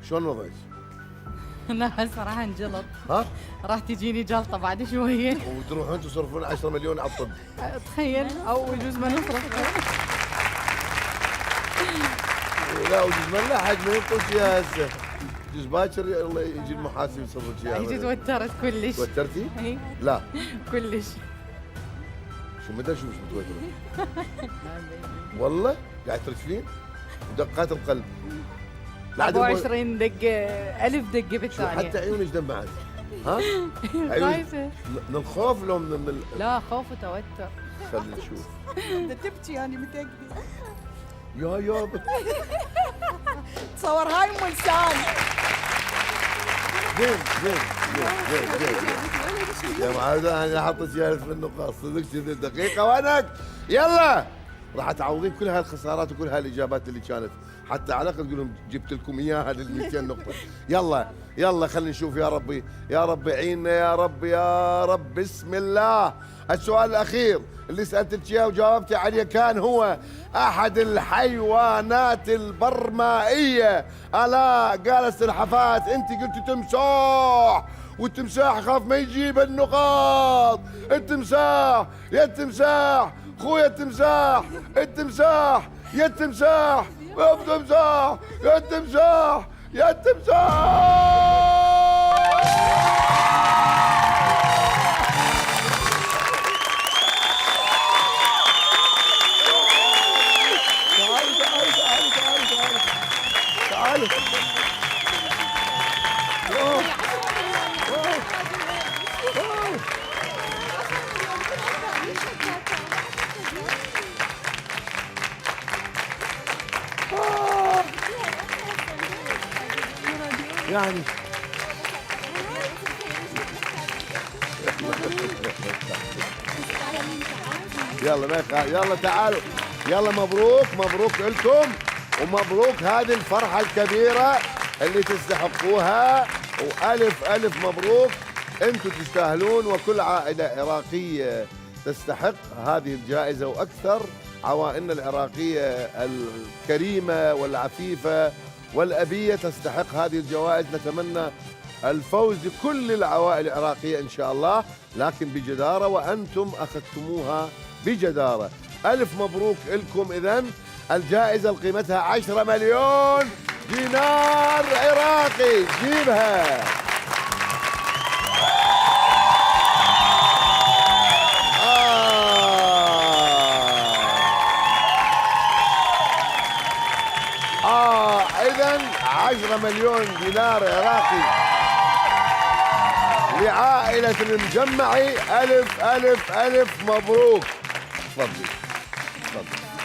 شلون وضعك؟ لا هسه راح انجلط. ها؟ راح تجيني جلطه بعد شويه. وتروحون تصرفون 10 مليون على الطب. تخيل، او يجوز ما نصرف. لا ويجوز ما نلحق ما ينطوك اياها هسه. يجوز باكر الله يجي المحاسب يصرفك اياها. يجي توترت كلش. توترتي؟ اي لا كلش. شو متى اشوفك متوتره؟ والله قاعد ترجفين؟ ودقات القلب. لا عاد 24 دقه، 1000 دقه شو بالثانيه. حتى عيونك دمعت. ها؟ خايفه. من الخوف لو من لا خوف وتوتر. خلينا نشوف. انت تبكي يعني متأكدة. يا تصور هاي ام لسان. زين زين زين زين زين يا معاذ انا حاطط جالس في النقاط صدق كذي دقيقه وانك يلا راح تعوضين كل هالخسارات وكل هالاجابات اللي كانت حتى على الاقل تقول لهم جبت لكم اياها لل 200 نقطه. يلا يلا خلينا نشوف يا ربي يا رب عيننا يا رب يا رب. بسم الله. السؤال الاخير اللي سالتك اياه وجاوبتي عليه كان هو احد الحيوانات البرمائيه. الا قال السلحفات انت قلت تمساح والتمساح خاف ما يجيب النقاط. التمساح يا التمساح خويا التمساح التمساح يا التمساح يا التمساح يا التمساح يا التمساح. تعالوا يعني يلا ما يلا تعالوا يلا مبروك مبروك لكم ومبروك هذه الفرحة الكبيرة اللي تستحقوها وألف ألف مبروك. أنتم تستاهلون وكل عائلة عراقية تستحق هذه الجائزة وأكثر عوائلنا العراقية الكريمة والعفيفة والأبية تستحق هذه الجوائز. نتمنى الفوز لكل العوائل العراقية إن شاء الله لكن بجدارة وأنتم أخذتموها بجدارة. ألف مبروك لكم. إذن الجائزة اللي قيمتها 10 مليون دينار عراقي جيبها. إذن 10 مليون دينار عراقي لعائلة المجمعي. ألف ألف ألف مبروك. تفضلي تفضلي.